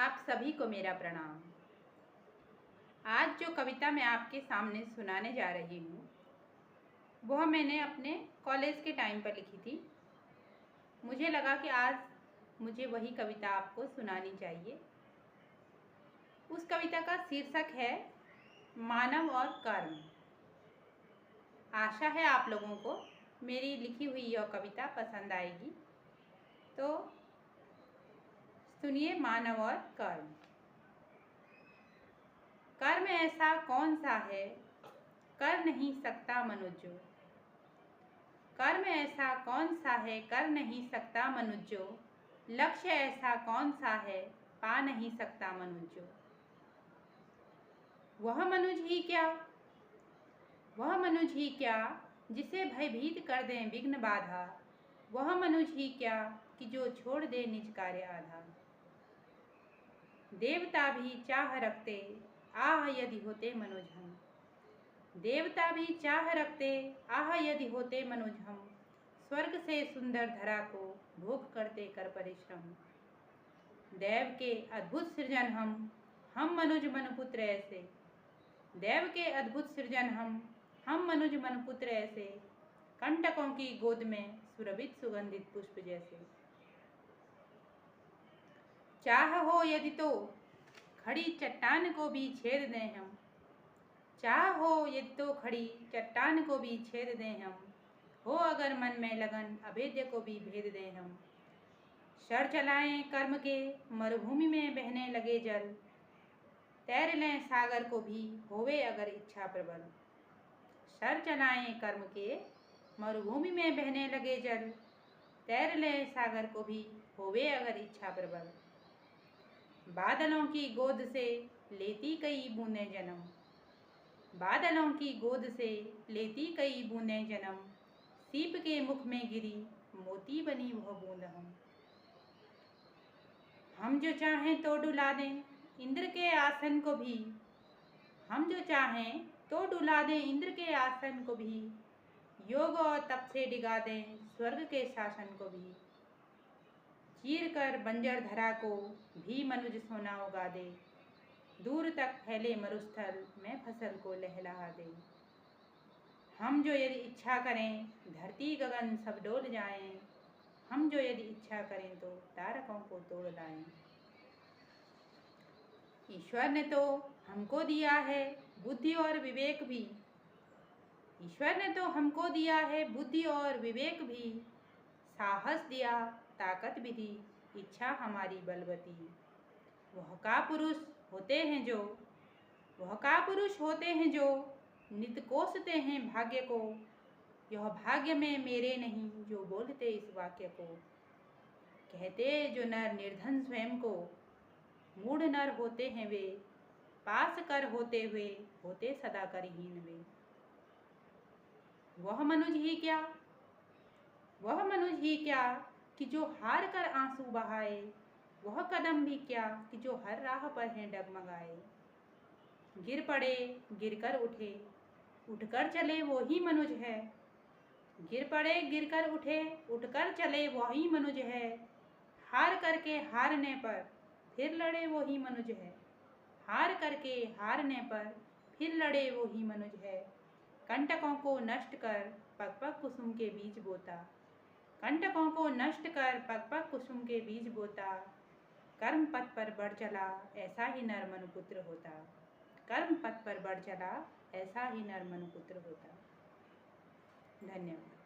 आप सभी को मेरा प्रणाम। आज जो कविता मैं आपके सामने सुनाने जा रही हूँ वह मैंने अपने कॉलेज के टाइम पर लिखी थी। मुझे लगा कि आज मुझे वही कविता आपको सुनानी चाहिए। उस कविता का शीर्षक है मानव और कर्म। आशा है आप लोगों को मेरी लिखी हुई यह कविता पसंद आएगी। तो सुनिए मानव और कर्म। कर्म ऐसा कौन सा है कर नहीं सकता मनुष्य। कर्म ऐसा कौन सा है कर नहीं सकता मनुष्य। लक्ष्य ऐसा कौन सा है पा नहीं सकता मनुष्य। वह मनुष्य ही क्या, वह मनुष्य ही क्या जिसे भयभीत कर दें विघ्न बाधा। वह मनुष्य ही क्या कि जो छोड़ दे निज कार्य आधा। देवता भी चाह रखते आह यदि होते मनुज हम। देवता भी चाह रखते आह यदि होते मनुज हम। स्वर्ग से सुंदर धरा को भोग करते कर परिश्रम। देव के अद्भुत सृजन हम मनुज मनुपुत्र ऐसे। देव के अद्भुत सृजन हम मनुज मनुपुत्र ऐसे। कंटकों की गोद में सुरभित सुगंधित पुष्प जैसे। चाह हो यदि तो खड़ी चट्टान को भी छेद दें हम। चाह हो यदि तो खड़ी चट्टान को भी छेद दें हम। हो अगर मन में लगन अभेद्य को भी भेद दें हम। शर चलाएं कर्म के मरुभूमि में बहने लगे जल। तैर लें सागर को भी होवे अगर इच्छा प्रबल। शर चलाएं कर्म के मरुभूमि में बहने लगे जल। तैर लें सागर को भी होवे अगर इच्छा प्रबल। बादलों की गोद से लेती कई बूंदें जन्म। बादलों की गोद से लेती कई बूंदें जन्म। सीप के मुख में गिरी मोती बनी वह बूंद हम जो चाहें तो डुला दें इंद्र के आसन को भी। हम जो चाहें तो डुला दें इंद्र के आसन को भी। योग और तप से डिगा दें स्वर्ग के शासन को भी। चीर कर बंजर धरा को भी मनुज सोना उगा दे। दूर तक फैले मरुस्थल में फसल को लहलहा दे। हम जो यदि इच्छा करें धरती गगन सब डोल जाएं। हम जो यदि इच्छा करें तो तारकों को तोड़ लाएं। ईश्वर ने तो हमको दिया है बुद्धि और विवेक भी। ईश्वर ने तो हमको दिया है बुद्धि और विवेक भी। साहस दिया ताकत भी दी इच्छा हमारी बलवती। वह का पुरुष होते हैं जो, वह का पुरुष होते हैं जो नित कोसते हैं भाग्य को। यह भाग्य में मेरे नहीं जो बोलते इस वाक्य को। कहते जो नर निर्धन स्वयं को मूढ़ नर होते हैं वे। पास कर होते हुए होते सदा करहीन वे। वह मनुज ही क्या, वह मनुज ही क्या कि जो हार कर आंसू बहाए। वह कदम भी क्या कि जो हर राह पर हैं डगमगाए। गिर पड़े गिर कर उठे उठकर चले वो ही मनुज है। गिर पड़े गिर कर उठे उठकर चले वही मनुज है। हार करके हारने पर फिर लड़े वो ही मनुज है। हार करके हारने पर फिर लड़े वो ही मनुज है। कंटकों को नष्ट कर पग पग कुसुम के बीज बोता। कंटकों को नष्ट कर पग पग कुसुम के बीज बोता। कर्म पथ पर बढ़ चला ऐसा ही नर मनुपुत्र होता। कर्म पथ पर बढ़ चला ऐसा ही नर मनुपुत्र होता। धन्यवाद।